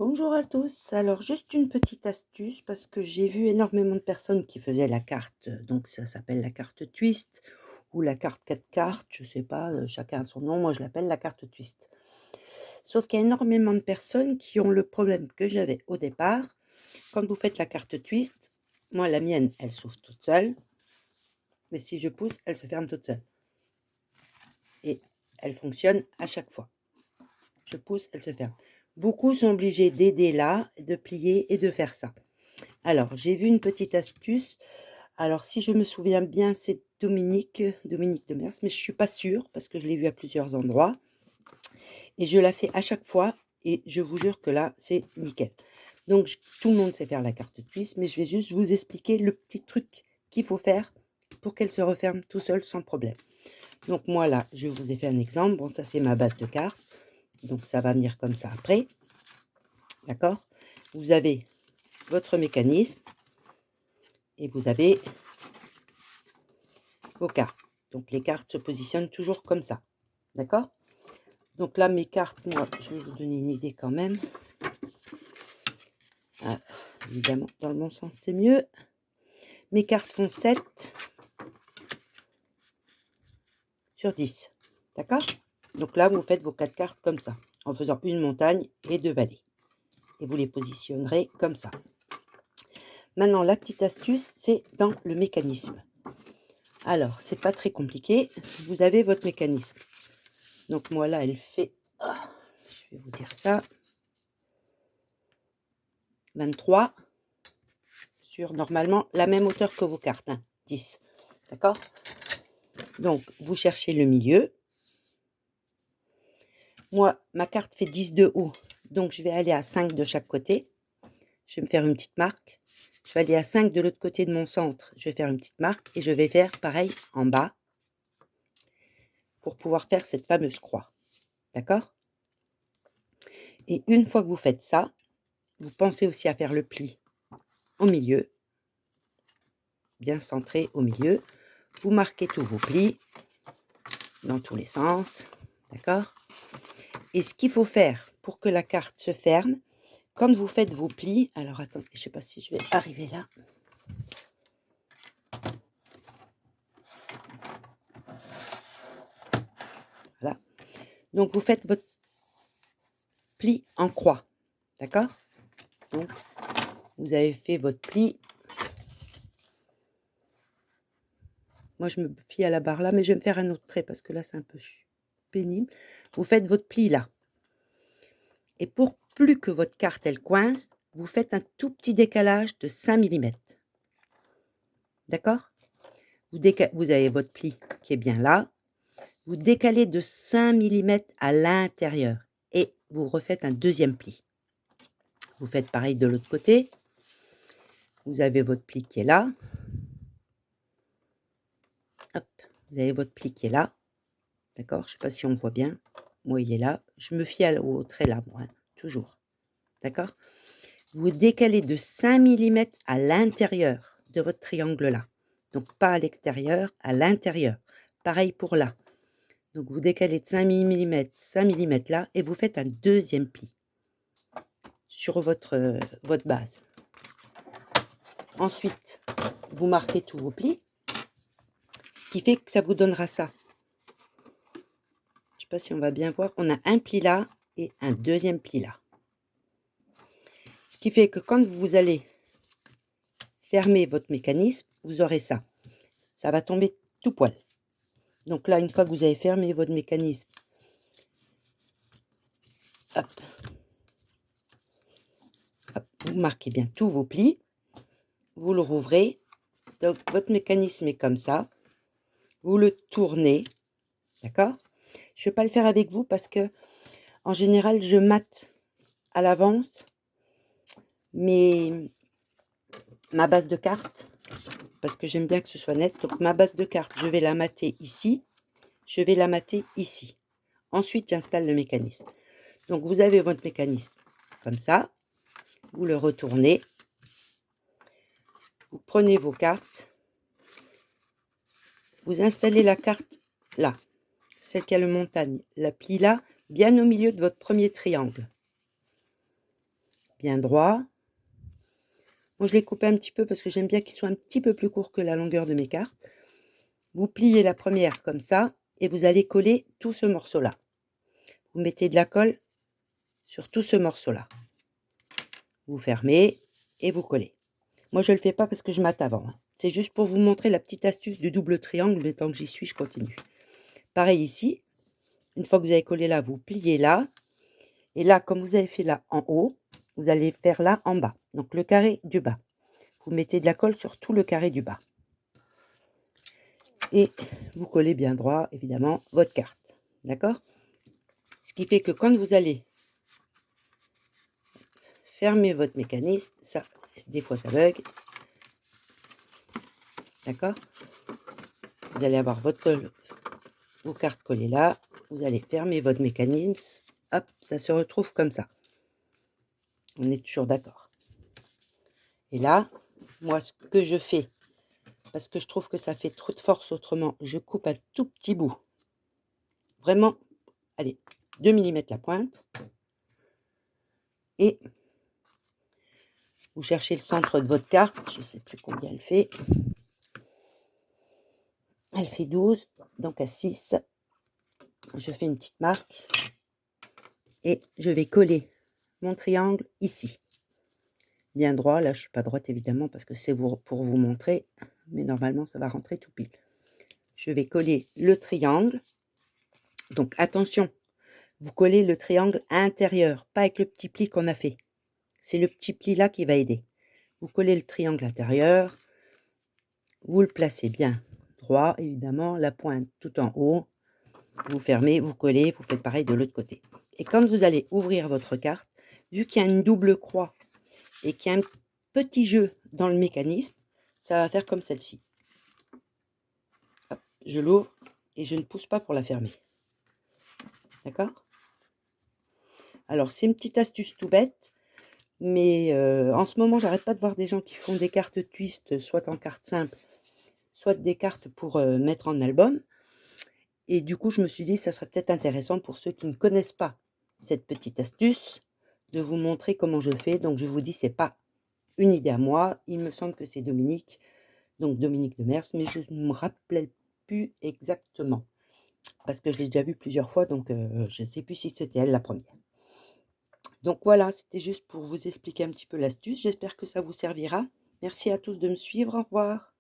Bonjour à tous. Alors juste une petite astuce parce que j'ai vu énormément de personnes qui faisaient la carte, donc ça s'appelle la carte twist ou la carte 4 cartes, je sais pas, chacun a son nom, moi je l'appelle la carte twist. Sauf qu'il y a énormément de personnes qui ont le problème que j'avais au départ. Quand vous faites la carte twist, moi la mienne, elle s'ouvre toute seule, mais si je pousse, elle se ferme toute seule et elle fonctionne à chaque fois. Je pousse, elle se ferme. Beaucoup sont obligés d'aider là, de plier et de faire ça. Alors, j'ai vu une petite astuce. Alors, si je me souviens bien, c'est Dominique Demers, mais je suis pas sûre parce que je l'ai vu à plusieurs endroits. Et je la fais à chaque fois et je vous jure que là, c'est nickel. Donc, tout le monde sait faire la carte twist, mais je vais juste vous expliquer le petit truc qu'il faut faire pour qu'elle se referme tout seul sans problème. Donc, moi, là, je vous ai fait un exemple. Bon, ça, c'est ma base de cartes. Donc, ça va venir comme ça après. D'accord? Vous avez votre mécanisme et vous avez vos cartes. Donc les cartes se positionnent toujours comme ça. D'accord? Donc là, mes cartes, moi, je vais vous donner une idée quand même. Ah, évidemment, dans le bon sens, c'est mieux. Mes cartes font 7 sur 10. D'accord? Donc là, vous faites vos 4 cartes comme ça, en faisant une montagne et 2 vallées. Et vous les positionnerez comme ça. Maintenant, la petite astuce, c'est dans le mécanisme. Alors, c'est pas très compliqué. Vous avez votre mécanisme. Donc moi, là, elle fait... je vais vous dire ça. 23 sur normalement la même hauteur que vos cartes, 10. D'accord? Donc, vous cherchez le milieu. Moi, ma carte fait 10 de haut, donc je vais aller à 5 de chaque côté. Je vais me faire une petite marque. Je vais aller à 5 de l'autre côté de mon centre. Je vais faire une petite marque et je vais faire pareil en bas pour pouvoir faire cette fameuse croix. D'accord? Et une fois que vous faites ça, vous pensez aussi à faire le pli au milieu, bien centré au milieu. Vous marquez tous vos plis dans tous les sens. D'accord? Et ce qu'il faut faire pour que la carte se ferme, quand vous faites vos plis, alors attendez, je ne sais pas si je vais arriver là. Voilà. Donc vous faites votre pli en croix. D'accord? Donc vous avez fait votre pli. Moi je me fie à la barre là, mais je vais me faire un autre trait parce que là c'est un peu pénible. Vous faites votre pli là. Et pour plus que votre carte elle coince, vous faites un tout petit décalage de 5 mm. D'accord? Vous avez votre pli qui est bien là. Vous décalez de 5 mm à l'intérieur et vous refaites un deuxième pli. Vous faites pareil de l'autre côté. Vous avez votre pli qui est là. Hop, vous avez votre pli qui est là. D'accord? Je ne sais pas si on voit bien. Moi, il est là. Je me fie au trait là, moi, toujours. D'accord? Vous décalez de 5 mm à l'intérieur de votre triangle là. Donc, pas à l'extérieur, à l'intérieur. Pareil pour là. Donc, vous décalez de 5 mm là et vous faites un deuxième pli sur votre base. Ensuite, vous marquez tous vos plis, ce qui fait que ça vous donnera ça. Je ne sais pas si on va bien voir. On a un pli là et un deuxième pli là. Ce qui fait que quand vous allez fermer votre mécanisme, vous aurez ça. Ça va tomber tout poil. Donc là, une fois que vous avez fermé votre mécanisme, hop, hop, vous marquez bien tous vos plis. Vous le rouvrez. Donc votre mécanisme est comme ça. Vous le tournez. D'accord? Je ne vais pas le faire avec vous parce que en général, je mate à l'avance ma base de cartes parce que j'aime bien que ce soit net. Donc ma base de cartes, je vais la mater ici. Je vais la mater ici. Ensuite, j'installe le mécanisme. Donc vous avez votre mécanisme comme ça. Vous le retournez. Vous prenez vos cartes. Vous installez la carte là. Celle qui a le montagne. La plie là, bien au milieu de votre premier triangle. bien droit. Moi, je l'ai coupé un petit peu parce que j'aime bien qu'il soit un petit peu plus court que la longueur de mes cartes. Vous pliez la première comme ça et vous allez coller tout ce morceau-là. Vous mettez de la colle sur tout ce morceau-là. Vous fermez et vous collez. Moi, je ne le fais pas parce que je mate avant. C'est juste pour vous montrer la petite astuce du double triangle, mais tant que j'y suis, je continue. Pareil ici, une fois que vous avez collé là, vous pliez là. Et là, comme vous avez fait là en haut, vous allez faire là en bas. Donc le carré du bas. Vous mettez de la colle sur tout le carré du bas. Et vous collez bien droit, évidemment, votre carte. D'accord? Ce qui fait que quand vous allez fermer votre mécanisme, ça, des fois ça bug. D'accord? Vous allez avoir vos cartes collées là. Vous allez fermer votre mécanisme. Hop, ça se retrouve comme ça. On est toujours d'accord. Et là, moi, ce que je fais, parce que je trouve que ça fait trop de force autrement, je coupe un tout petit bout. Vraiment, allez, 2 mm la pointe. Et vous cherchez le centre de votre carte. Je ne sais plus combien elle fait. Elle fait 12, donc à 6. Je fais une petite marque. Et je vais coller mon triangle ici. Bien droit, là je ne suis pas droite évidemment parce que c'est pour vous montrer. Mais normalement ça va rentrer tout pile. Je vais coller le triangle. Donc attention, vous collez le triangle à l'intérieur, pas avec le petit pli qu'on a fait. C'est le petit pli là qui va aider. Vous collez le triangle intérieur, vous le placez bien droit, évidemment, la pointe tout en haut. Vous fermez, vous collez, vous faites pareil de l'autre côté. Et quand vous allez ouvrir votre carte, vu qu'il y a une double croix et qu'il y a un petit jeu dans le mécanisme, ça va faire comme celle-ci. Je l'ouvre et je ne pousse pas pour la fermer. D'accord? Alors, c'est une petite astuce tout bête, mais en ce moment, j'arrête pas de voir des gens qui font des cartes twist, soit en cartes simples, soit des cartes pour mettre en album. Et du coup, je me suis dit, ça serait peut-être intéressant pour ceux qui ne connaissent pas cette petite astuce, de vous montrer comment je fais. Donc, je vous dis, c'est pas une idée à moi. Il me semble que c'est Dominique, donc Dominique Demers, mais je ne me rappelle plus exactement. Parce que je l'ai déjà vue plusieurs fois, donc je ne sais plus si c'était elle la première. Donc voilà, c'était juste pour vous expliquer un petit peu l'astuce. J'espère que ça vous servira. Merci à tous de me suivre. Au revoir.